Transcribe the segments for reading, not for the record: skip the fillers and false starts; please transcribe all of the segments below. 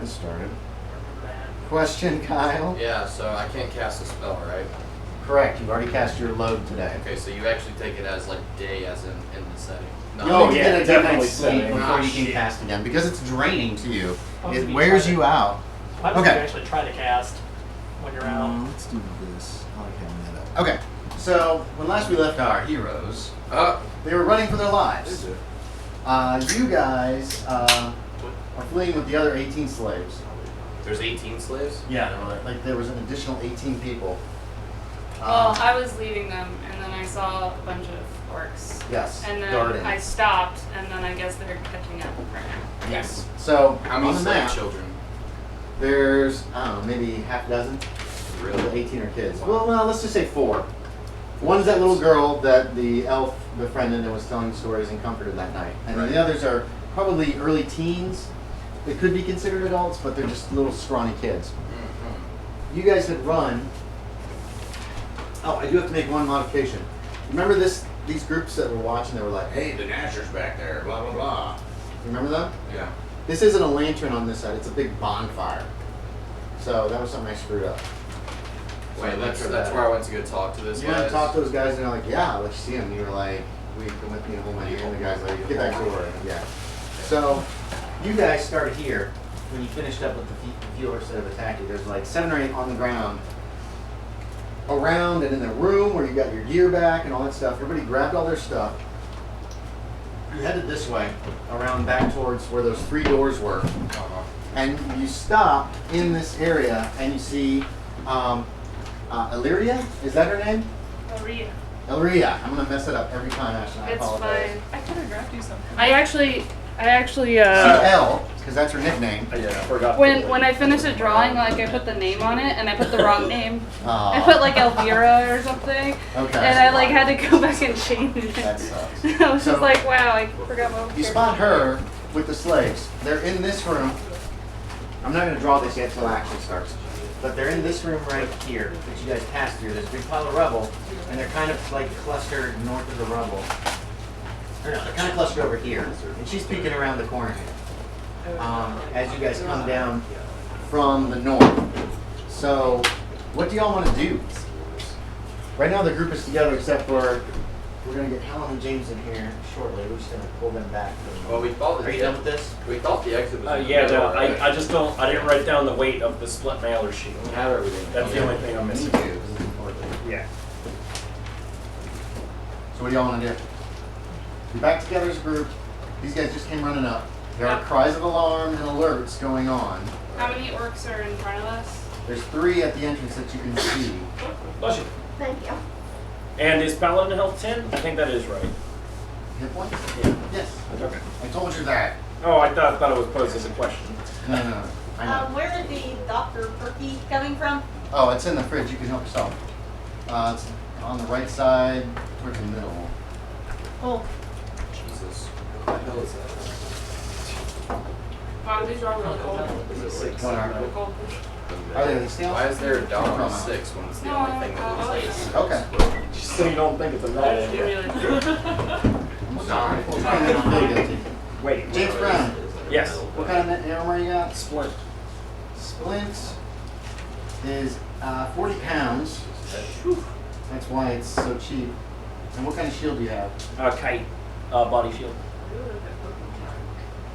this started. Question, Kyle? Yeah, so I can't cast a spell, right? Correct. You've already cast your load today. Okay, so you actually take it as like day as in the setting. No. You'll get a good definitely night's sleep setting. before you shit. can cast again because it's draining to you. Oh, It you wears try you out. Why would Okay. you actually try to cast when you're out? Let's do this. I like having that up. Okay, so when last we left our heroes, they were running for their lives. You guys are fleeing with the other 18 slaves. There's 18 slaves? Yeah, like there was an additional 18 people. Well, I was leaving them, and then I saw a bunch of orcs. Yes, And then guarding. I stopped, and then I guess they're catching up right now. Yes. So How many on the slave map, children? there's I don't know, maybe half a dozen. Really? The 18 are kids. Well, let's just say 4. One's that little girl that the elf befriended and was telling stories and comforted that night, and then the others are probably early teens. They could be considered adults, but they're just little scrawny kids. Mm-hmm. You guys had run. Oh, I do have to make one modification. Remember these groups that were watching? They were like, "Hey, the Nasher's back there." Blah blah blah. Remember them? Yeah. This isn't a lantern on this side. It's a big bonfire. So that was something I screwed up. So Wait, make that's sure where I went to go talk to this You went guy. to talk to those guys, and they're like, "Yeah, let's see him." And you were like, "We come with me and hold my hand." And the guy's like, "Get back to work." Yeah. So you guys started here. When you finished up with the few orcs that have attacked you, there's like 7 or 8 on the ground, around and in the room where you got your gear back and all that stuff. Everybody grabbed all their stuff. You headed this way, around back towards where those 3 doors were, and you stop in this area, and you see Elriya. Is that her name? Elriya. Elriya. I'm gonna mess it up every time, Ashton. I It's apologize. fine. I could have grabbed you something. I actually CL, because that's her nickname. Yeah, I forgot. when I finished a drawing, like I put the name on it, and I put the wrong name. Aw. I put like Elvira or something, Okay. and I like had to go back and change it. That sucks. I was So- just like, wow, I forgot what. You spot her with the slaves. They're in this room. I'm not going to draw this yet until action starts. But they're in this room right here that you guys passed through. There's a big pile of rubble, and they're kind of like clustered north of the rubble. Or no, they're kind of clustered over here. And she's peeking around the corner here. As you guys come down from the north. So, what do y'all want to do? Right now the group is together except for we're going to get Helen and James in here shortly. We're just going to pull them back. Well, we thought Are you done with this? we thought the exit was. Yeah, no, I just don't. I didn't write down the weight of the split mailer sheet. We have everything. That's the only thing I'm Me missing. too. This is important. Yeah. So what do y'all want to do? You're back together as a group. These guys just came running up. There are cries of alarm and alerts going on. How many orcs are in front of us? There's 3 at the entrance that you can see. Bless you. Thank you. And is Paladin health 10? I think that is right. Hit points? Yeah. Yes. Okay. I told you that. Oh, I thought it was posed as a question. No. I know. Where is the Dr. Perky coming from? Oh, it's in the fridge. You can help yourself. It's on the right side, towards the middle. Oh, Jesus. What the hell is that? Wow, these are really cold. Is it 6? What are Really cold. Are they stale? Why is there a dollar No, on no. 6 when it's the No, only thing that looks like it's Okay. Just so you don't think it's a bad idea. Really. I'm sorry. What kind of feel guilty? Wait. James Brown, Yes. what kind of armor you got? Splint. Splint is 40 pounds. That's why it's so cheap. And what kind of shield do you have? Kite. Body shield.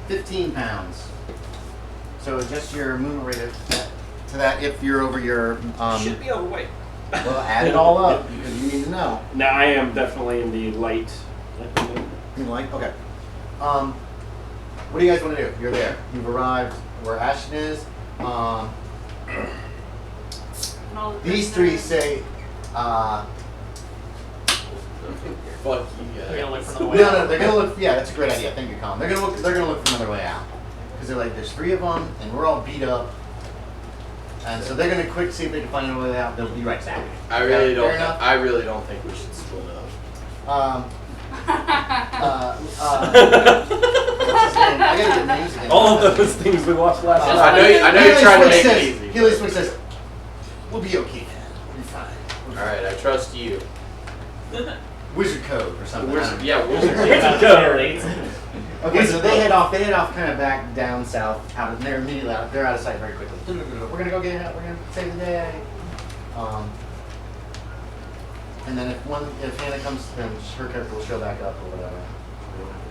15 pounds. So adjust your movement rate to that if you're over your. Should be overweight. Well, add it all up because you need to know. No, I am definitely in the light. You like? Okay. What do you guys want to do? You're there. You've arrived where Ashton is. These 3 say. Fuck you guys. We're gonna look for another way No, out. they're gonna look. Yeah, that's a great idea. Thank you, Colin. They're gonna look for another way out because they're like, there's 3 of them, and we're all beat up, and so they're gonna quick see if they can find another way out. They'll be right back. I really Fair don't. enough? I really don't think we should split up. What's his name? I gotta get names again. All of those things we watched last I night. know you're trying to make it easy. He always says, "We'll be okay, man. We'll be fine." All right, I trust you. Wizard code or something. I don't know. Yeah, wizard. It's a code. Okay, so they head off kind of back down south, out of, they're immediately out, they're out of sight very quickly. We're gonna go get it, we're gonna save the day. And then if Hannah comes, then her character will show back up or whatever.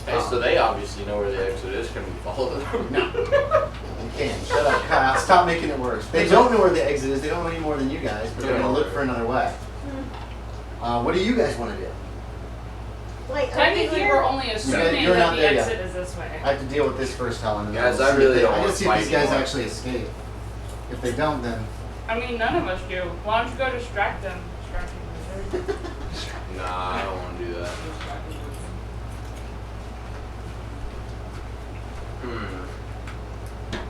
Hey, so they obviously know where the exit is. Can we follow them? No. You can't. Shut up, Kyle. Stop making it worse. They don't know where the exit is. They don't know any more than you guys, but they're going to look for another way. What do you guys want to do? Wait, Technically, we're only assuming You're that not the there yet. exit is this way. I have to deal with this first, Helen. and then Guys, we'll I see really if they- don't I wanna just see if fight these guys anymore. actually escape. If they don't, then... I mean, none of us do. Why don't you go distract them? Distract them. Nah, I don't want to do that.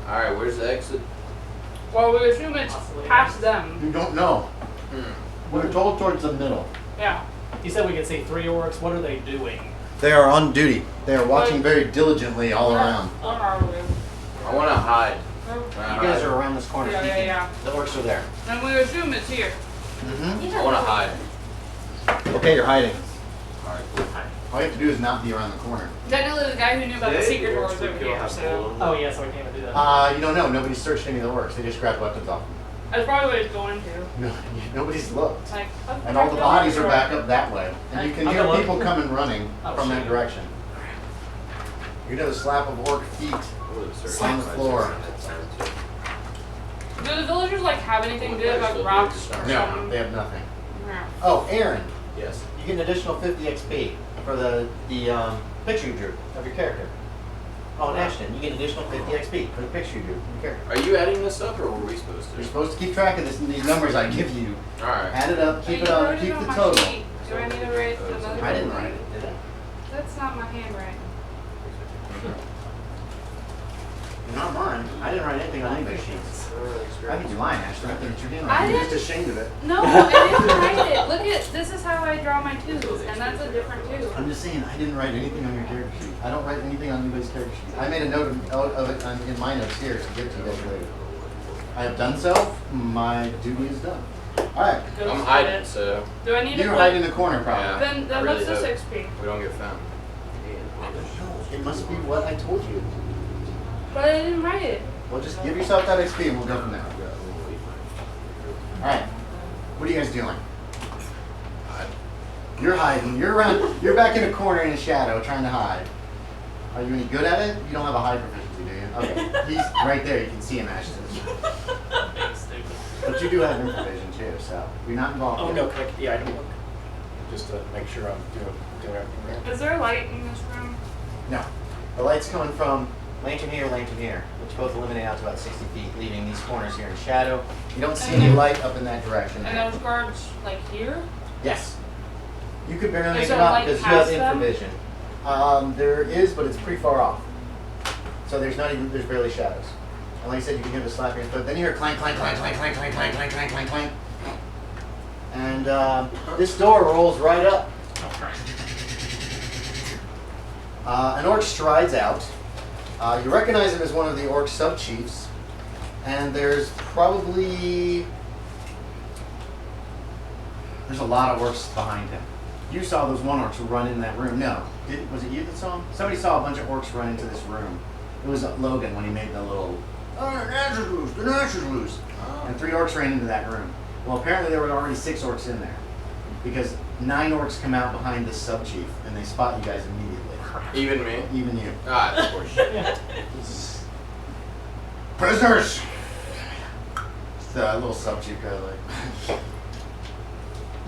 Alright, where's the exit? Well, we assume it's past them. You don't know. We're told towards the middle. Yeah. You said we could see 3 orcs. What are they doing? They are on duty. They are watching very diligently all around. Where are we? I want to hide. You guys are around this corner. Yeah. The orcs are there. And we assume it's here. Mm-hmm. I want to hide. Okay, you're hiding. Alright, cool. All you have to do is not be around the corner. Technically, the guy who knew about the secret door was over here, so... Oh yeah, so we can't even do that. You don't know. Nobody's searched any of the orcs. They just grabbed weapons off them. That's probably what he's going to. No, nobody's looked. Like, And all the bodies are back up that way. And you can I'll hear go look. people coming running Oh, from that shit. direction. You hear the slap of orc feet on the floor. Do the villagers, like, have anything good about rocks or No, something? they have nothing. Yeah. Oh, Aaron, Yes. you get an additional 50 XP for the picture you drew of your character. Oh, and Ashton, you get an additional 50 XP for the picture you drew of your character. Are you adding this up or were we supposed You're to? supposed to keep track of these numbers I give you. Alright. Add it up, keep Hey, it you up, wrote keep it on the my total. sheet. Do I need to write another I didn't write it, did I? That's not my handwriting. Not mine. I didn't write anything on anybody's sheets. I think you're lying, Ashton. I think you're doing I You're just didn't- ashamed of it. No, I didn't write it. Look at, this is how I draw my twos, and that's a different two. I'm just saying, I didn't write anything on your character sheet. I don't write anything on anybody's character sheet. I made a note of it in my notes here to give to you guys later. I have done so. My duty is done. Alright. Go I'm split hiding, it. so Do I need to You're put- hiding in the corner, probably. Yeah. Then I what's really this hope XP? we don't get found. It must be what I told you. But I didn't write it. Well, just give yourself that XP and we'll go from there. Alright. What are you guys doing? Hide. You're hiding. You're around. You're back in a corner in a shadow trying to hide. Are you any good at it? You don't have a hide proficiency, do you? Okay. He's right there. You can see him, Ashton. Stupid. But you do have improvisation too, so you're not involved. Oh yet. no, yeah, I can look. Just to make sure I'm doing everything right. Is there light in this room? No. The light's coming from lantern here, which both eliminate out to about 60 feet, leaving these corners here in shadow. You don't see any light up in that direction. And those guards, like, here? Yes. You could barely make Is it there out light because you have past them? infravision. There is, but it's pretty far off. So there's barely shadows. And like I said, you can hear the slap of your foot. Then you hear clank, clank, clank, clank, clank, clank, clank, clank, clank, clank, clank. And this door rolls right up. An orc strides out. You recognize him as one of the orc sub-chiefs. And there's a lot of orcs behind him. You saw those one orcs run in that room. No. Was it you that saw them? Somebody saw a bunch of orcs run into this room. It was Logan when he made the little, oh, the Nash is loose, the Nash is loose. And 3 orcs ran into that room. Well, apparently there were already 6 orcs in there. Because 9 orcs come out behind this sub-chief, and they spot you guys immediately. Even me? Even you. Ah, of course. Prisoners! The little sub-chief guy like,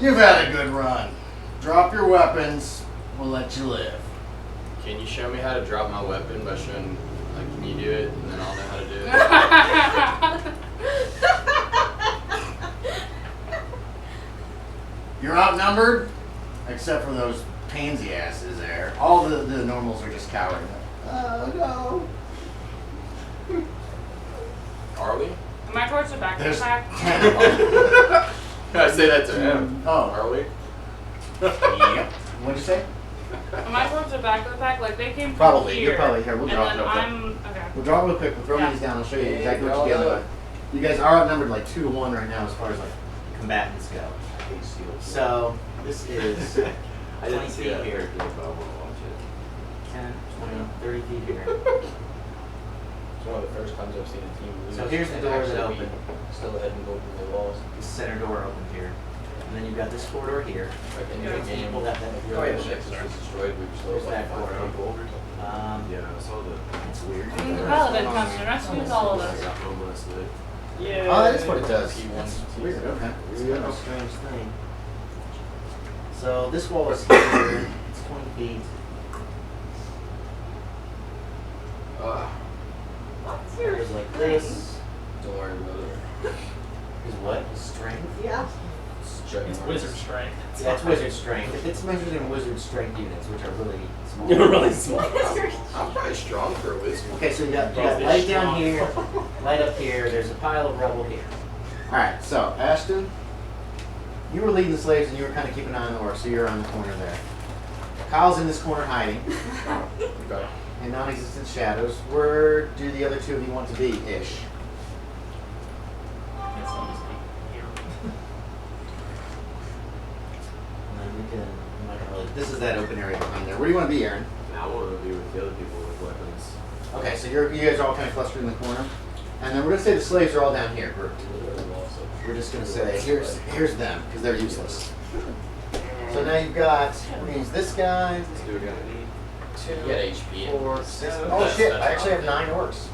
you've had a good run. Drop your weapons, we'll let you live. Can you show me how to drop my weapon by showing, like, can you do it? And then I'll know how to do it. You're outnumbered, except for those pansy asses there. All the normals are just cowering. Oh no. Are we? Am I towards the back of the There's pack? 10 of them. I say that to him. Oh. Are we? Yep. What'd you say? Am I towards the back of the pack? Like, they came from Probably. here. You're probably here. We'll and draw it then real quick. okay. We'll draw real quick. We'll throw Yeah. these down. I'll show you Yeah, exactly what draw you're dealing it. with. You guys are outnumbered like 2 to 1 right now as far as like combatants go. So this is I didn't 20 see feet that here. here, but I want to watch it. 10, 20, 30 feet here. It's one of the first times I've seen a team lose. So here's the and doors that actually open. be still ahead and go through the walls. The center door opens here. And then you've got this corridor here. Like in the There's game, people that if oh, your yeah, Nexus was destroyed, we just There's lost that like 5 corridor. people. Yeah, I saw the. It's weird. I mean, the paladin comes and rescues all of I us. got homeless lit. Yeah. Oh, that is what it does. P1, That's P2. weird. Okay. It's kind of a strange thing. So this wall is here. It's 20 feet. What's your Goes like this. Don't worry about it. Is what? Strength? Yeah. It's wizard strength. Yeah, it's wizard strength. It's measured in wizard strength units, which are really small. You're really small. I'm pretty strong for a wizard. Okay, so you got light down here, light up here. There's a pile of rubble here. All right, so Ashton, you were leading the slaves and you were kind of keeping an eye on the orcs, so you're on the corner there. Kyle's in this corner hiding Okay. in non-existent shadows. Where do the other two of you want to be, ish? It's almost here. And then we can. I'm not gonna really, this is that open area behind there. Where do you want to be, Aaron? I want to be with the other people with weapons. Okay, so you guys are all kind of clustered in the corner, and then we're gonna say the slaves are all down here grouped. We're just gonna say here's them because they're useless. So now you've got means this guy, Let's do it again. 2, You get HP. 4, 6. Oh That's- shit! that's I actually have not 9 orcs.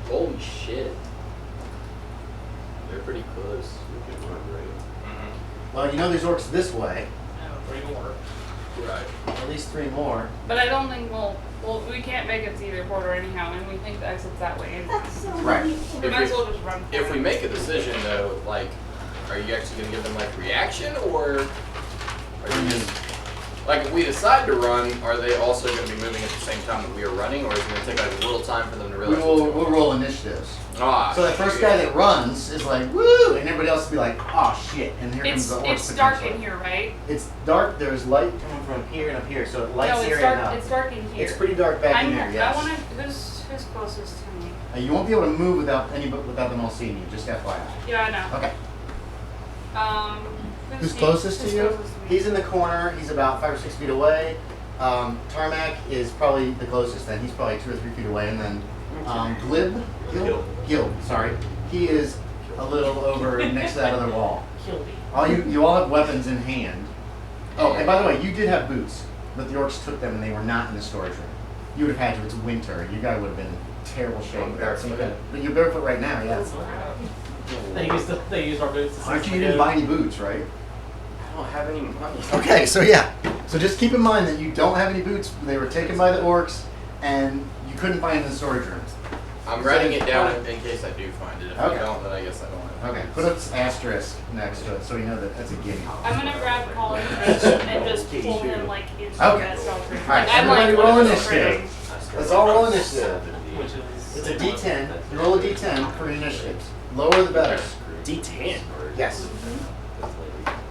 Holy shit. They're pretty close. We can run right. Well, you know there's orcs this way. No, 3 more. Right. At least 3 more. But I don't think we can't make it to either corridor anyhow, and we think the exit's that way anyway. That's so Right. neat. We If might as we- well just run for If it. we make a decision though, like, are you actually gonna give them like reaction, or are you just like if we decide to run, are they also gonna be moving at the same time that we are running, or is it gonna take like a little time for them to realize? what's going We'll on? roll initiatives. Ah, So that first guy that runs is like woo, and everybody else will be like oh shit, and here comes It's the orcs. it's dark in potentially. here, right? It's dark. There's light coming from here and up here, so it lights No, the it's area dark. up. It's dark in here. It's pretty dark back in there. I Yes. want to. Who's closest to me? You won't be able to move without them all seeing you. Just FYI. Yeah, I know. Okay. Who's he- closest to who's you? closest to me? He's in the corner. He's about 5 or 6 feet away. Tarmak is probably the closest. Then he's probably 2 or 3 feet away, and then Kilb. Sorry, he is a little over next to that other wall. Kilby. You all have weapons in hand. Oh, and by the way, you did have boots, but the orcs took them and they were not in the storage room. You would have had to. It's winter. You guys would have been in terrible shape. But you're barefoot right now, yeah. They used our boots. to Aren't you? see You if didn't they buy any boots, right? I don't have any money. Okay, so yeah. So just keep in mind that you don't have any boots. They were taken by the orcs, and you couldn't find them in the storage rooms. I'm writing it down in case I do find it. If Okay. I don't, then I guess I don't have it. Okay, put an asterisk next to it so you know that that's a gimme. I'm gonna grab Collin and just pull him like into that stealth room. Alright, Like, I'm everybody like roll one of the initiative. critics. Let's all roll initiative. Which is It's a D10. You roll a D10 for initiatives. Lower the better. D10. Yes.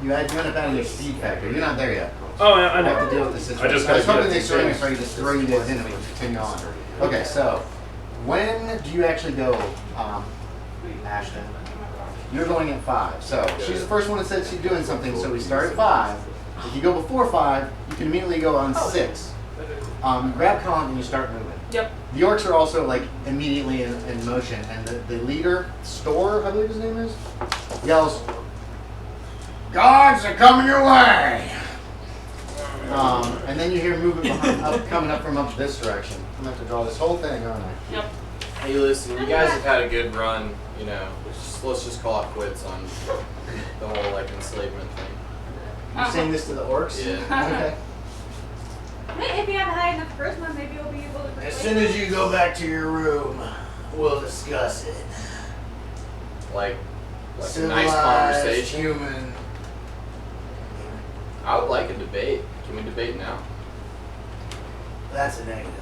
You end up adding your speed factor. You're not there yet. Oh, I I have know. to deal with this situation. I just I was gotta hoping get they it started fixed. so I could just throw you guys in and we could continue on. Okay, so when do you actually go, Ashton? You're going at 5. So she's the first one that said she's doing something, so we start at 5. If you go before 5, you can immediately go on 6. Grab Collin and you start moving. Yep. The orcs are also like immediately in motion, and the leader, Store, I believe his name is, yells, "Guards are coming your way!" And then you hear movement coming up from up this direction. I'm gonna have to draw this whole thing, aren't I? Yep. Hey, listen, you guys have had a good run. You know, let's just call it quits on the whole like enslavement thing. You're saying this to the orcs? Yeah. Okay. Hey, if you have high enough charisma, maybe you'll be able to. As soon as you go back to your room, we'll discuss it. Like a nice Civilized conversation. human. I would like a debate. Can we debate now? That's a negative.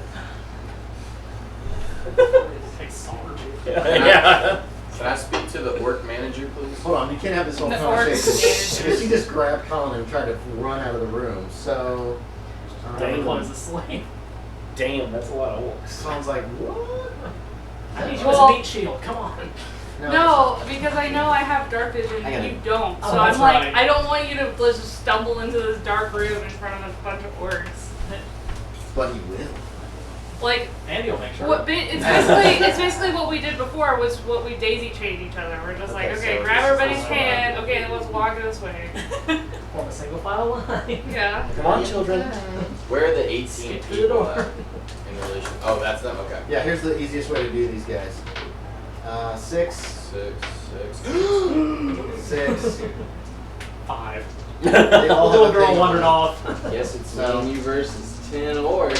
takes sword. Yeah. Can I speak to the orc manager, please? Hold on, you can't have this whole The conversation. orcs Because he just grabbed Colin and tried to run out of the room. So, They close the slave. Damn, that's a lot of orcs. Colin's like, what? I need you Well- as a meat shield. Come on. No, because I know I have dark vision I and got you it. don't. Oh, So I'm that's like, right. I don't want you to just stumble into this dark room in front of a bunch of orcs. But he will. Like, Andy will make sure. it's basically what we did before was what we daisy chained each other. We're just like, Okay, okay, so grab this is everybody's also hand. like- Okay, then let's walk this way. Form a single file line. Yeah. Come on, children. Where are the 18 Skip to the people door. at in relation? Oh, that's them. Okay. Yeah, here's the easiest way to do these guys. 6, 6. 5. They The all little have a girl thing wandered on. off. Guess it's So- me and you versus 10 orcs.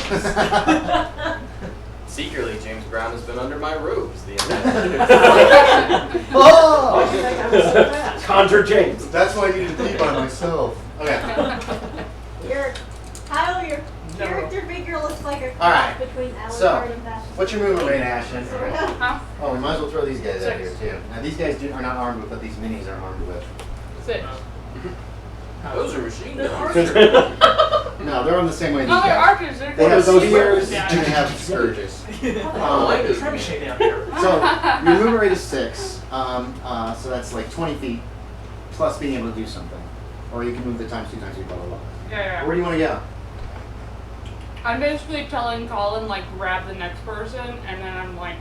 Secretly, James Brown has been under my robes the entire Oh! Why do you think I was so fast? Conjure James. That's why I needed to be by myself. Okay. Kyle, your No. character figure looks like a All right. cross between Alucard So, and Fashion. what's your movement rate, Ashton? Huh? Oh, we might as well throw these guys out here 6. too. Now these guys are not armed with what these minis are armed with. 6. Those are machine They're guns. No, they're on the same way as No, these they're guys. archers. They're They have good. spears Yeah. and they have scourges. I like this Trebuchet down here. So your movement rate is 6. So that's like 20 feet plus being able to do something, or you can move the times 2 times 2 blah blah blah. Yeah. Where do you want to go? I'm basically telling Colin, like, grab the next person, and then I'm like,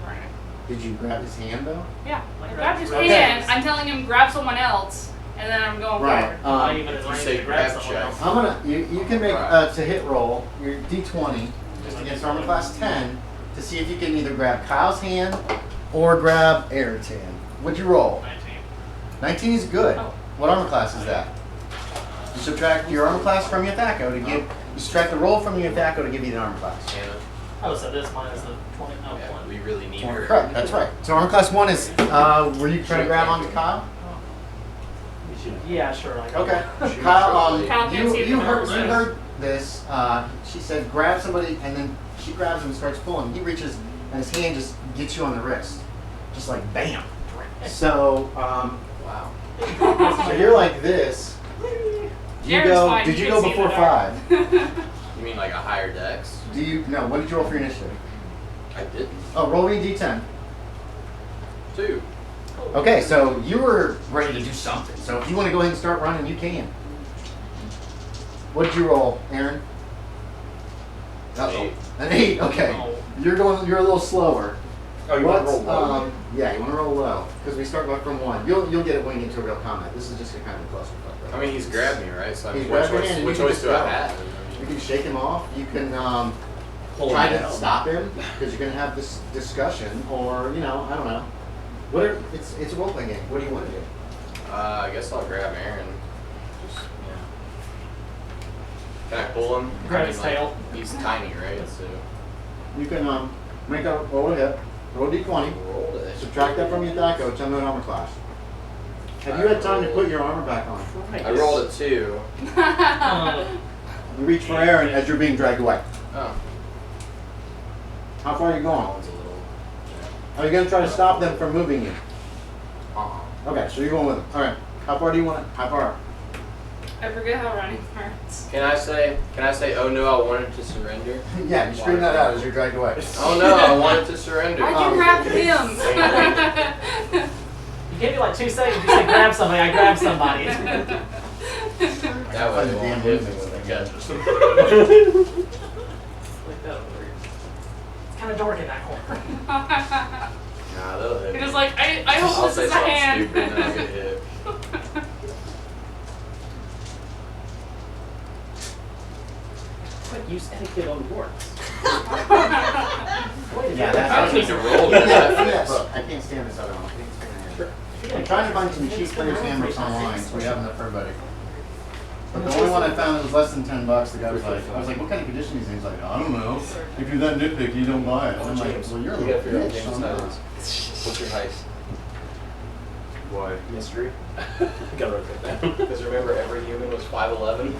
running. Did you grab his hand though? Yeah. Like, I grabbed his okay. hand. I'm telling him grab someone else, and then I'm going Right. forward. Not even as you range say to grab grab someone check. else. I'm gonna. You can make Right. to hit roll your d20 just against armor class 10 to see if you can either grab Kyle's hand or grab Aaron's hand. What'd you roll? 19. 19 is good. Oh. What armor class is that? You subtract your armor class from your THACO to give. You subtract the roll from your THACO to give you the armor class. Hannah, Oh, so this minus the 20. Oh, yeah, 20. we really need her. Correct. That's right. So armor class 1 is. Were you trying to grab onto Kyle? Yeah, sure. Like, Okay. Shoot, Kyle, probably. Kyle can't see you the heard numbers. this. She said grab somebody, and then she grabs him and starts pulling. He reaches, and his hand just gets you on the wrist, just like bam. So, Wow. so you're like this. You Aaron's go. fine, Did you you can go see before the dark. 5? You mean like a higher dex? Do you? No. What did you roll for your initiative? I didn't. Oh, roll me a d10. 2. Okay, so you were ready to do something. So if you want to go ahead and start running, you can. What did you roll, Aaron? Uh-oh. 8. An 8. Okay. Oh. You're going. You're a little slower. Oh, you want to What's, roll low? Yeah, you want to roll low because we start from 1. You'll get it when you get into real combat. This is just a kind of a clusterfuck. Right? I mean, he's grabbed me, right? So I He's mean, what grabbed your hand, choice, and what you can choice just do I go. have? You can shake him off. You can Pull try him to down. stop him because you're going to have this discussion, or I don't know. It's a role playing game. What do you want to do? I guess I'll grab Aaron. Just, Can I pull him? Grab I his mean, like, tail. He's tiny, right? So You can make a roll a hit. Roll a d20. roll it. Subtract that from your THACO. Tell me what armor class. Have you had time to put your armor back on? I rolled a 2. You reach for Aaron as you're being dragged away. Oh, How far are you that going? one's a little. Are you going to try to stop them from moving you? Uh-uh. Okay, so you're going with them. All right. How far do you want it? How far? I forget how running works. Can I say? Oh no, I wanted to surrender. Yeah, you scream that out as you're dragged away. Oh no, I wanted to surrender. Why'd you grab him? You gave me like 2 seconds. You said grab somebody. I grabbed somebody. That Find was the the damn damn movement movement with with it. the gotcha. Like that over here. It's kind of dark in that corner. Nah, they'll hit You're me. just like, I hope I'll this say is a something hand. stupid and then I'll get hit. Quick, use etiquette on boards. Yeah, that's I don't need to roll Yeah, that. yeah, look, I can't stand this other one. I can't stand it. I'm trying to find some cheap players handbooks online so we have enough for everybody. But the only one I found that was less than $10, the guy was like, I was like, what kind of condition is he? He's like, I don't know. If you're that nitpicky, you don't buy it. I'm like, well, you're a You little gotta figure out bitch. James' I'm not. size. What's your height? Why? Mystery. Gotta write that down. Because remember, every human was 5'11",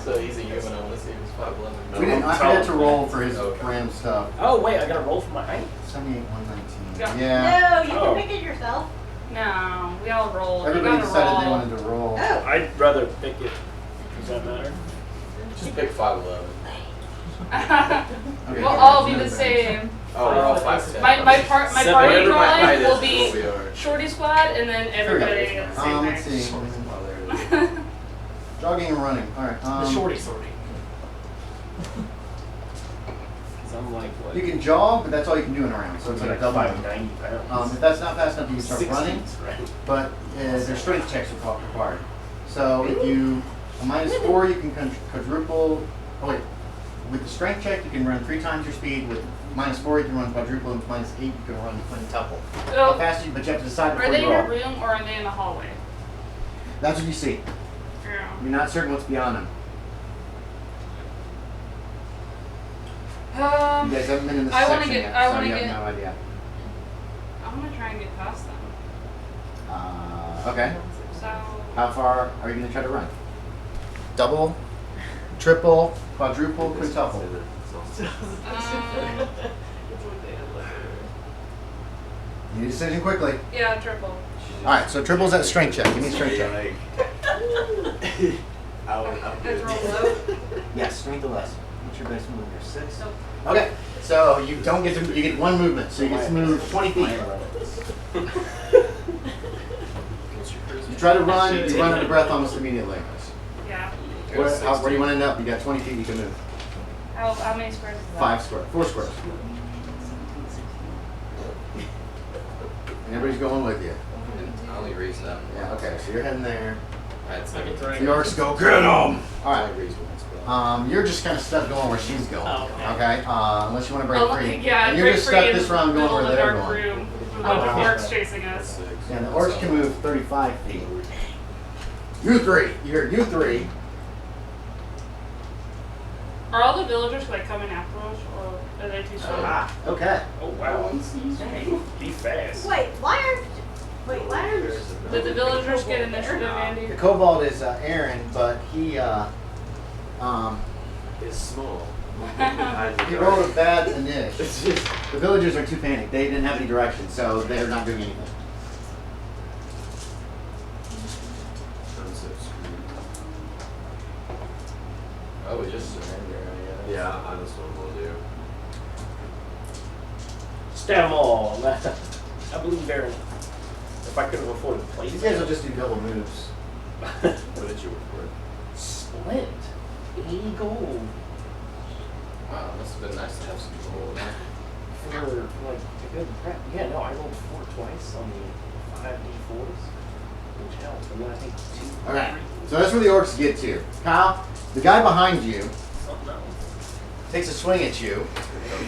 so he's a human. I want to see if he's 5'11". We didn't, I had to roll for his random stuff. Oh wait, I gotta roll for my height. 78, 119. Yeah. Yeah. No, you Oh. can pick it yourself. No, we all rolled. Everybody you decided gotta they roll. wanted to roll. Oh. I'd rather pick it. Does that matter? Just pick 5'11". Okay, We'll all be here's the another same. Oh, we're all 5'10". My party Whatever my drawing height is, will is be what we are. shorty squad, and then everybody at the same Let's see. height. Jogging and running. All right. The shorty sortie. Because I'm like, what? You can jog, but that's all you can do in a round. So it's like a double. 590 pounds. If that's not fast enough, you can start 60, running. right? But their strength checks are required. So if you a -4, you can quadruple. Oh wait, with the strength check, you can run 3 times your speed. With -4, you can run quadruple, and with -8, you can run quintuple. How So, fast you? But you have to decide are before they you in a roll. room or are they in the hallway? That's what you see. Yeah. You're not certain what's beyond them. You guys haven't been in this I wanna section get- yet, I so wanna you get- have no idea. I'm gonna try and get past them. Okay. So, How far are you going to try to run? Double, triple, quadruple, quintuple. You need a decision quickly. yeah, triple. All right, so triple's at strength check. Give me a strength check. It's roll low. Yes, strength or less. What's your base move here? 6. So, Okay, so you don't get to. You get 1 movement, so you get to move 20 feet. You try to run, you run out of breath almost immediately. yeah. Where do you want to end up? You got 20 feet. You can move. How many squares is that? 5 squares. 4 squares. And everybody's going with you. I only reason that. Yeah. Okay, so you're heading there. That's I can try The orcs go, get 'em! All right. only reason one spell. You're just kind of stuck going where she's going. Oh, okay. Unless you want to break Oh, free. yeah, and you're break just free stuck in this the round going middle where of the they're dark going. room with a bunch of orcs chasing us. And the orcs can move 35 feet. You 3. You 3. Are all the villagers like coming after us, or are they too slow? Okay. Oh, wow. Dang. Be fast. Wait, why are Did the villagers get initiative, Andy? The kobold is Aaron, but he It's small. he rolled a bad initiative. The villagers are too panicked. They didn't have any direction, so they're not doing anything. Oh, we just surrender, I guess. Yeah, I just one will do. Stab them all. I believe Aaron. If I could have afforded to play These guys will just do double moves. What did you report? Split. 80 gold. Wow, it must have been nice to have some gold. For like a good prep. Yeah, no, I rolled 4 twice on the 5d4s, which helped. And then I think 2. Okay. So that's where the orcs get to. Kyle, the guy behind you Something else. takes a swing at you.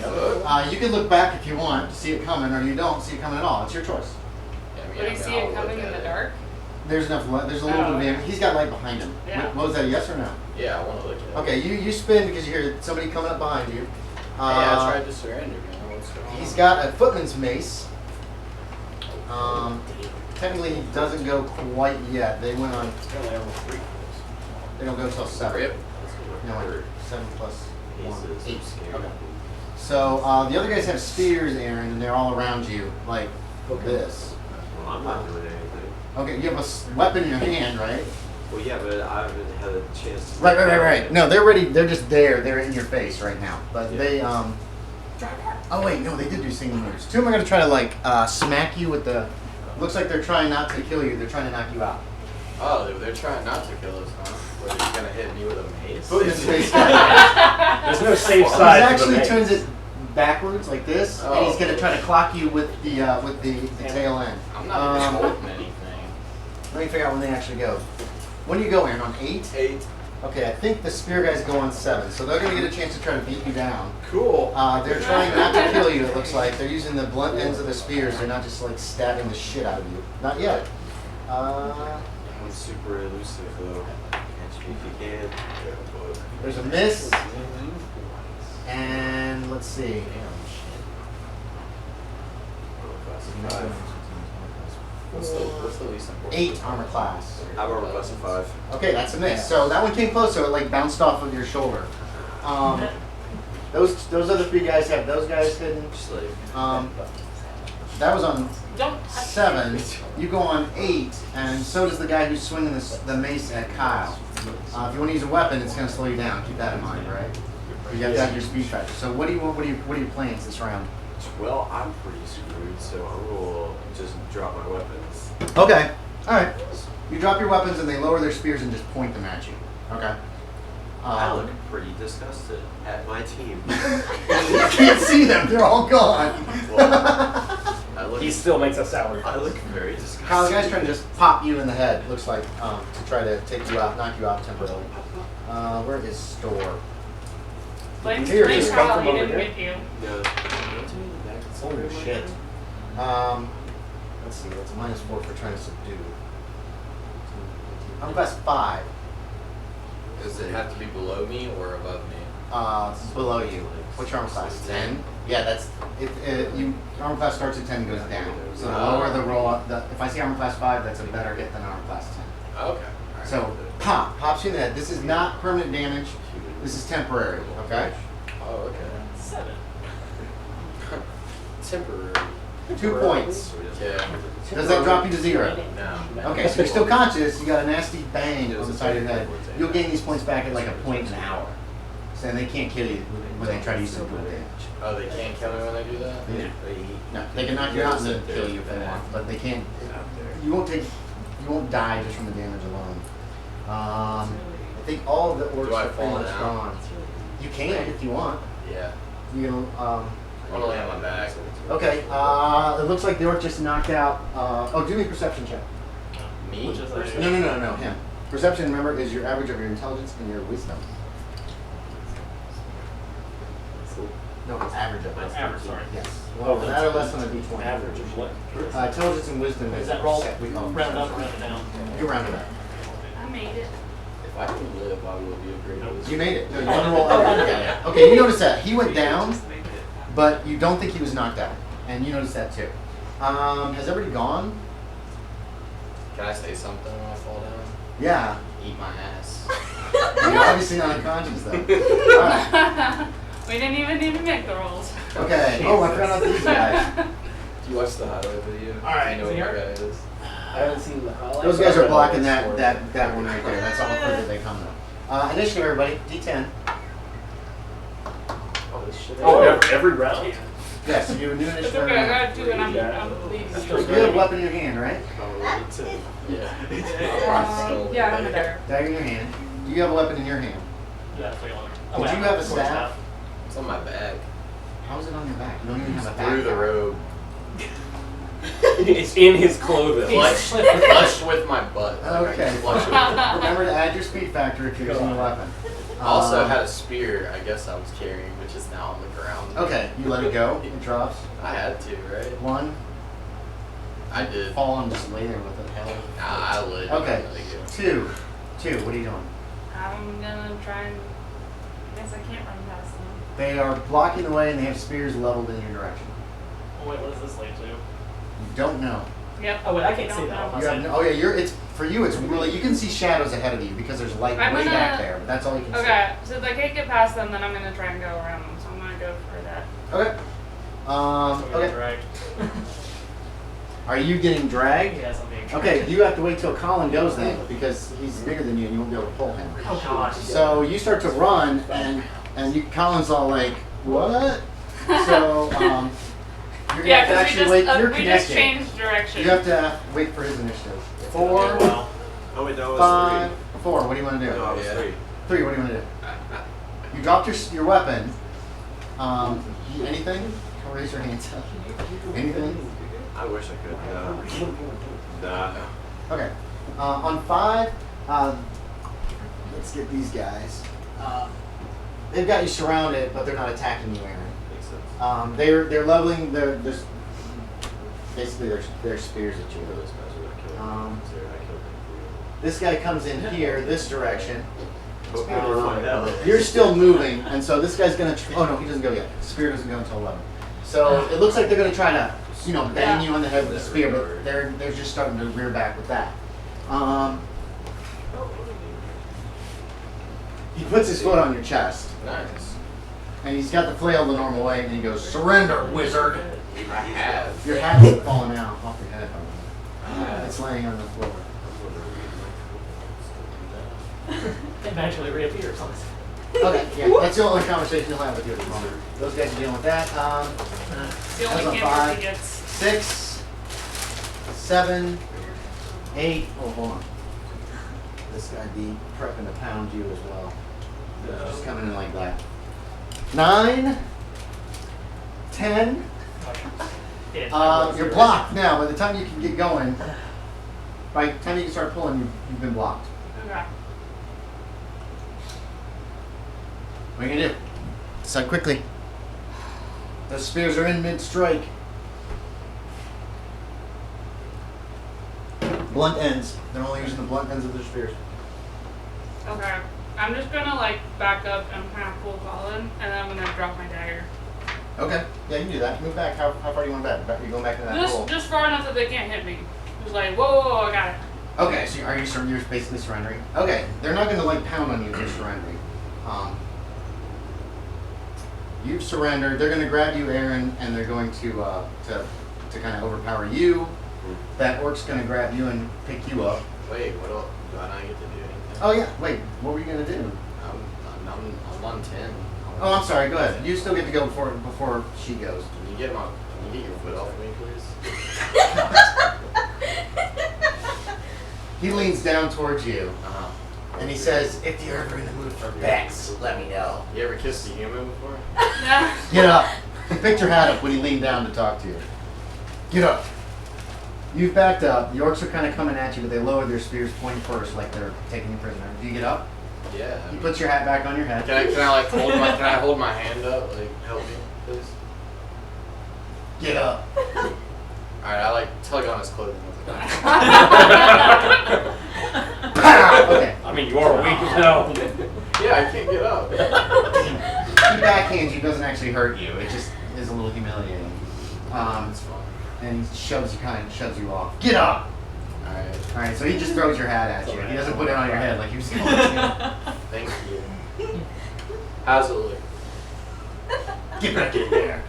Look. You can look back if you want to see it coming, or you don't see it coming at all. It's your choice. Yeah, I mean, Would he see I'll it coming look in at the it. dark? There's enough light. There's a little bit of him. He's got light behind him. Yeah. What was that? A yes or no? Yeah, I want to look at it. Okay. You spin because you hear somebody coming up behind you. Yeah, I tried to surrender, man. What's going on? He's got a footman's mace. Technically, he doesn't go quite yet. They went on. I only have 3. They don't go until 7. Rip. No, wait, 7 plus 1, Aces. 8. Scary. Okay. So the other guys have spears, Aaron, and they're all around you, like this. Well, I'm not doing anything. Okay, you have a weapon in your hand, right? Well, yeah, but I haven't had a chance to. Right. No, they're ready. They're just there. They're in your face right now. But Yeah. they Oh wait, no, they did do single moves. 2 of them are gonna try to like smack you with the. Looks like they're trying not to kill you. They're trying to knock you out. Oh, they're trying not to kill us, huh? Were they gonna hit me with a mace? Put his face down. There's no safe He side. actually to the turns it backwards like this, and he's Oh. gonna try to clock you with the tail end. I'm not even Um, holding anything. Let me figure out when they actually go. When do you go, Aaron? On 8? 8. Okay, I think the spear guys go on 7, so they're gonna get a chance to try to beat you down. Cool. They're trying not to kill you. It looks like they're using the blunt ends of the spears. They're not just like stabbing the shit out of you. Not yet. I'm super elusive though. If you can. There's a miss, and let's see. What's the least important? 8 armor class. I rolled a plus of 5. Okay, that's a miss. So that one came close, so it like bounced off of your shoulder. Those other 3 guys have those guys hidden. Just like. That was on Don't touch 7. You go on 8, and so does the guy who's swinging the mace at Kyle. If you want to use a weapon, it's going to slow you down. Keep that in mind, right? You have to have your speed factor. So what do you want? What are your plans this round? Well, I'm pretty screwed, so I will just drop my weapons. Okay. All right. You drop your weapons and they lower their spears and just point them at you. Okay. I look pretty disgusted at my team. You can't see them. They're all gone. I look, He still makes a salary. I look very disgusted. Kyle, the guy's trying to just pop you in the head. Looks like to try to take you out, knock you out temporarily. Where is store? Blake's Here, Blake's just come how from he over didn't here. get you. No. Holy shit. Let's see. That's a -4 for trying to subdue. I'm class 5. Does it have to be below me or above me? Below you. What's your armor class? 10. Yeah, that's you. Armor class starts at 10 and goes down. So the lower the roll up. If I see armor class 5, that's a better hit than armor class 10. Okay. Alright. So pops you in the head. This is not permanent damage. This is temporary. Okay. Oh, okay. 7. Temporary. 2 points. Yeah. Does that drop you to 0? No. Okay, so you're still conscious. You got a nasty bang on the side of your head. You'll gain these points back at like a point an hour. So then they can't kill you when they try to use some dual damage. Oh, they can't kill me when they do that? Yeah. No, they can knock you out and then kill you if they want, but they can't. You won't die just from the damage alone. I think all of the orcs Do I are pretty fall much down? gone. You can if you want. Yeah. You know. I'm gonna lay on my back. Okay. It looks like the orc just knocked out. Do me a perception check. Me? Which is like- No. Him. Perception, remember, is your average of your intelligence and your wisdom. No, it's average of wisdom. Average, sorry. Yes. Oh, Well, that or less than a d20. Average of what? Intelligence and wisdom Is that roll? Round up, perception. round down. You rounded up. I made it. If I can live, I will be a great wizard. You made it. No, you want to roll up. Yeah. Okay, you notice that. He went down, but you don't think he was knocked out. And you notice that too. Has everybody gone? Can I say something when I fall down? Yeah. Eat my ass. You're obviously not unconscious though. Alright. We didn't even need to make the rolls. Okay. Oh, I forgot about these guys. Do you watch the highlight video? Alright, Do you know is he what here? that is? I haven't seen the highlights. Those guys but I are blocking read that all that one right there. That's all further they come though. Initiative, everybody. D10. Oh, this shit. Oh, every round? Yes, you do a new It's initiative. okay, I got 2 and I'm leaving. You have a weapon in your hand, right? Yeah. Yeah, I'm there. Dagger in your hand. Do you have a weapon in your hand? Yeah, it's like a- Would you have a staff? It's on my back. How is it on your back? You don't even have a back. Through the robe. It's in his clothing. Flushed with my butt. Like, I Okay. can flush it. Remember to add your speed factor if you're using a weapon. I also had a spear, I guess I was carrying, which is now on the ground. Okay, you let it go. It drops. I had to, right? 1. I did. Fall and just lay there with it. Hell. Nah, I would. Okay. Let it go. 2. 2. What are you doing? I'm gonna try and. I guess I can't run past them. They are blocking the way and they have spears leveled in your direction. Oh, wait, what does this lead to? You don't know. Yep. Oh, wait, I can't Don't see that. know. You have no, oh yeah, it's for you. It's really you can see shadows ahead of you because there's light I'm way gonna- back there. But that's all you can Okay, so if I can't get past them, then I'm gonna try and go around them. So I'm gonna go for that. see. Okay. Okay. Right. Are you getting dragged? Yes, I'm being dragged. Okay, you have to wait till Collin goes then because he's bigger than you and you won't be able to pull him. Oh, gosh. So you start to run and Collin's all like, what? So you're gonna Yeah, have to because actually wait. You're we just connected. changed direction. You have to wait for his initiative. 4, Okay, well, Oh wait, that was 5, 4. What do you want to do? No, I was Yeah. 3. 3. What do you want to do? You dropped your weapon. Anything? Raise your hands up. Anything? I wish I could. Nah. Okay. On 5, let's get these guys. They've got you surrounded, but they're not attacking you, Aaron. Makes sense. They're leveling their basically their spears at you. Those guys are gonna kill me. So I killed them This guy comes in here, this direction. for real. Hope you find out. You're still moving, and so this guy's gonna. Oh no, he doesn't go yet. Spear doesn't go until 11. So it looks like they're gonna try to, bang you on the head with the spear, but they're just starting to rear back with that. He puts his foot on your chest, Nice. and he's got the flail the normal way, and he goes, "Surrender, wizard!" I have. Your hat's falling out off your head. It's laying on the floor. it magically reappears. Okay, yeah, that's the only conversation you'll have with you at the moment. Those guys are dealing with that. It's the That's only a cantrip five. he gets. 6, 7, 8. Oh, hold on. This guy be prepping to pound you as well. Just coming in like that. 9, 10. You're blocked now. By the time you can get going, by the time you can start pulling, you've been blocked. Okay. What are you gonna do? Decide quickly. Those spears are in mid-strike. Blunt ends. They're only using the blunt ends of their spears. Okay. I'm just gonna like back up and kind of pull Collin, and then I'm gonna drop my dagger. Okay. Yeah, you can do that. Move back. How far do you want back? You're going back to that hole. Just far enough that they can't hit me. Just like, whoa, I got it. Okay, so you're basically surrendering? Okay, they're not going to like pound on you if you're surrendering. You've surrendered. They're going to grab you, Aaron, and they're going to kind of overpower you. That orc's going to grab you and pick you up. Wait, what else? Do I not get to do anything? Oh yeah, wait, what were you going to do? I'm on 10. Oh, I'm sorry, go ahead. You still get to go before she goes. Can you get your foot off of me, please? He leans down towards you, Uh-huh. and he says, if you're ever in the mood for Bex, let me know. You ever kissed a human before? Yeah. Get up. He picked your hat up when he leaned down to talk to you. Get up. You've backed up. The orcs are kind of coming at you, but they lower their spears point first, like they're taking you prisoner. Do you get up? Yeah. He puts your hat back on your head. Can I like hold my hand up? Like, help me, please? Get up. Alright, I like tug on his clothing. Pow! Okay. I mean, you are weak as hell. Yeah, I can't get up. He backhands you, doesn't actually hurt you. It just is a little humiliating. It's fine. And he shoves you off. Get up! Alright. Alright, so he just throws your hat at you. He doesn't put it on your head like he was going to. Thank you. How's it look? Get back in there.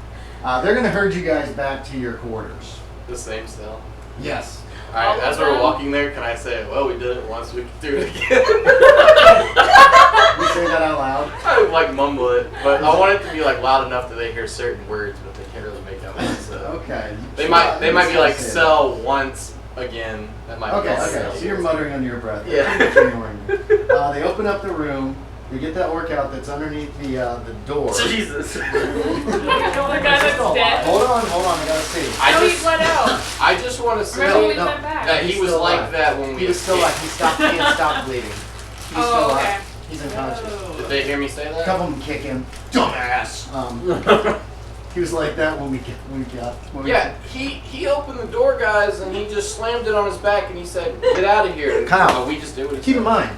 They're going to herd you guys back to your quarters. The same cell? Yes. Alright, as we're walking there, can I say, well, we did it once, we can do it again? You say that out loud? I would like mumble it, but I want it to be like loud enough that they hear certain words, but they can't really make out what it says. Okay. They might be like sell once again. That might be Okay, all okay. sell. So you're muttering under your breath. Yeah. They open up the room. You get that orc out that's underneath the door. Jesus. The guy that's dead. Hold on. I gotta see. He's let out. I just want to say Remember we no. went back. that he He's was still like alive. that when we He was still escaped. alive. He had stopped bleeding. He's still Oh, okay. alive. He's unconscious. Did they hear me say A that? couple of them kick him. Dumbass. He was like that when we got. Yeah, he opened the door, guys, and he just slammed it on his back, and he said, "Get out of here." Kyle, Oh, we just did what he Keep in said. mind,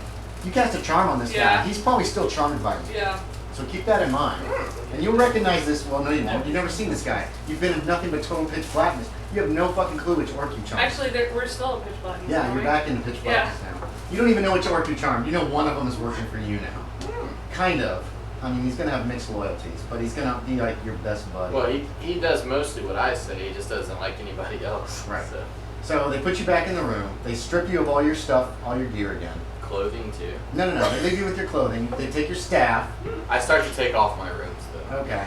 you cast a charm on this guy. Yeah. He's probably still charmed by you. Yeah. So keep that in mind. And you'll recognize this. Well, no, you won't. You've never seen this guy. You've been in nothing but total pitch blackness. You have no fucking clue which orc you charmed. Actually, we're still at pitch blackness. Yeah, aren't you're we? back in the pitch blackness now. You don't even know which orc you charmed. You know one of them is working for you now. Kind of. I mean, he's going to have mixed loyalties, but he's going to be like your best buddy. Well, he does mostly what I say. He just doesn't like anybody else. Right. So. So they put you back in the room. They strip you of all your stuff, all your gear again. Clothing too. No. They leave you with your clothing. They take your staff. I start to take off my robes though. Okay.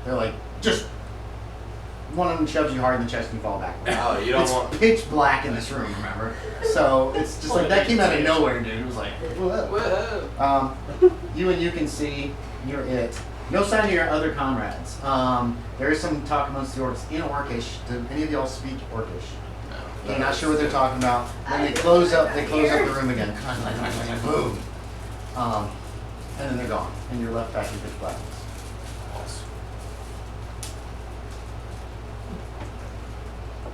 They're like, just... One of them shoves you hard in the chest and you fall back. Oh, you don't It's want. pitch black in this room, remember? So it's just like, that came out of nowhere, dude. It was like, whoa. Whoa. You can see, you're it. No sign of your other comrades. There is some talk amongst the orcs in Orcish. Do any of y'all speak Orcish? No. I'm not sure what they're talking about. Then they close up the room again. Boom. And then they're gone. And you're left back in pitch blackness.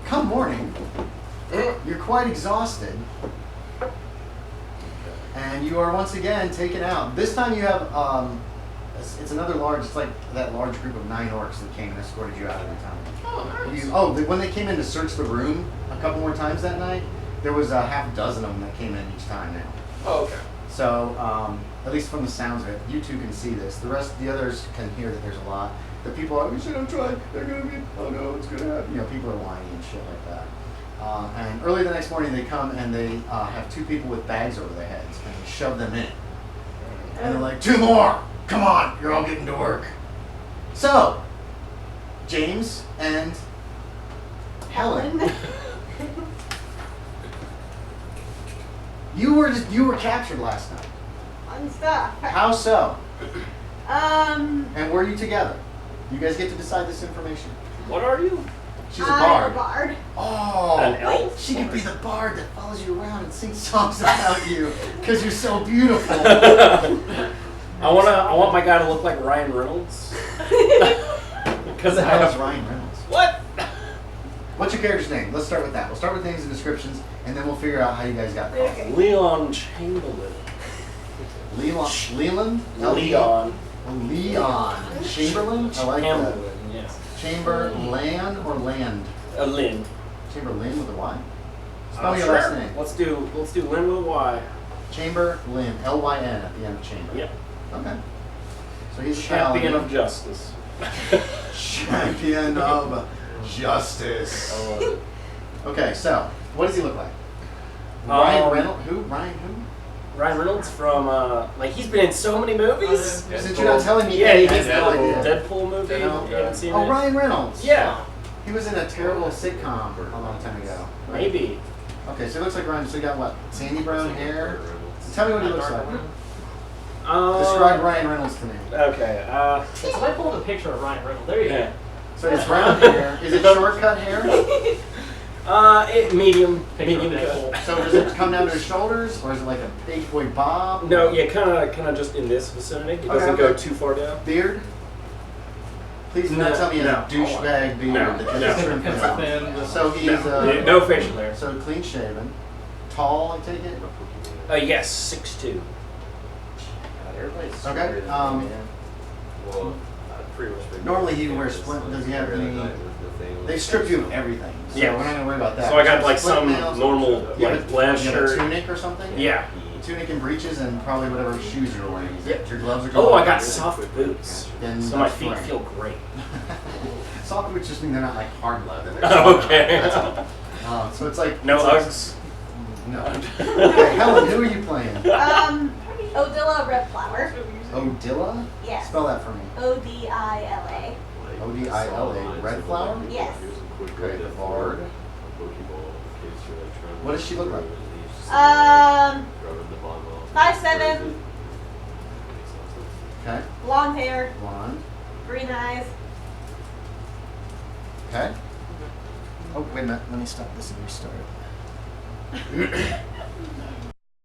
Come morning, you're quite exhausted. And you are once again taken out. This time you have, it's another large, it's like that large group of 9 orcs that came and escorted you out every time. Oh, nice. When they came in to search the room a couple more times that night, there was a half dozen of them that came in each time now. Oh, okay. So, at least from the sounds of it, you two can see this. The others can hear that there's a lot. The people are, we should have tried, they're going to be, oh no, it's going to happen. You know, people are whining and shit like that. And early the next morning they come and they have 2 people with bags over their heads and they shove them in. And they're like, 2 more! Come on, you're all getting to work. So, James and Helen. You were captured last night. Fun stuff. How so? Um, And were you together? You guys get to decide this information. What are you? She's a I'm bard. a bard. Oh, An elf? she could be the bard that follows you around and sings songs about you because you're so beautiful. I want my guy to look like Ryan Reynolds. Because the I hell is have Ryan Reynolds? what? What's your character's name? Let's start with that. We'll start with names and descriptions, and then we'll figure out how you guys got called. Okay. Leon Chamberlyn. Leland? Leon. Leon. Chamberlain? I like that. Chamberlyn. Yes. Chamberlain or land? Lynn. Chamberlain with a Y? Spell your last name. Let's do Lynn with a Y. Chamberlyn. L-Y-N at the end of chamber. Yep. Okay. So he's a Champion paladin. of justice. Champion of justice. I love it. Okay, so what does he look like? Um, Ryan Reynolds? Who? Ryan who? Ryan Reynolds from like he's been in so many movies. Since you're not telling me, Yeah, he anything, did I have the no idea. Deadpool movie. Deadpool. You haven't seen Oh, it? Ryan Reynolds. Yeah, He was in a terrible sitcom a long time ago. maybe. Okay, so it looks like Ryan. So you got what? Sandy brown hair. So tell me what he looks like. Describe Ryan Reynolds to me. Okay. So I pulled a picture of Ryan Reynolds. There you Yeah. So it's brown hair. Is it shortcut hair? Medium. Picture Medium of cut. Deadpool. So does it come down to his shoulders, or is it like a big boy bob? No, yeah, kind of just in this vicinity. It doesn't Okay, go okay. too far down. Beard? Please do not No, tell me he has no. a douchebag beard. No, that no. just trimmed Pencil out. thin, just- So he's No, no facial hair. so clean shaven, tall. I take it. Yes, 6'2". Everybody's Okay, smarter than um, me, man. Well, pretty much. been normally he doing wears this splint- since does he have the other any- night with the thing They with strip you of the- everything. So Yeah. we're not gonna worry about that. So I got like Split some nails. normal You have like a- blast you have a shirt. tunic or something? Yeah. Tunic and breeches and probably whatever shoes you're wearing. Yep. Your gloves are Oh, I got going soft boots, Then so my that's feet fine. feel great. Soft boots just mean they're not like hard leather. They're Oh, soft. okay. That's all. So it's like No it's like- Uggs. No. Okay, Helen, who are you playing? Odila Redflower. Odila? Yes. Spell that for me. Odila. Odila. Redflower? Yes. Okay, the bard. What does she look like? 5'7", Okay. blonde hair, Blonde. green eyes. Okay. Oh, wait a minute. Let me stop this and restart it.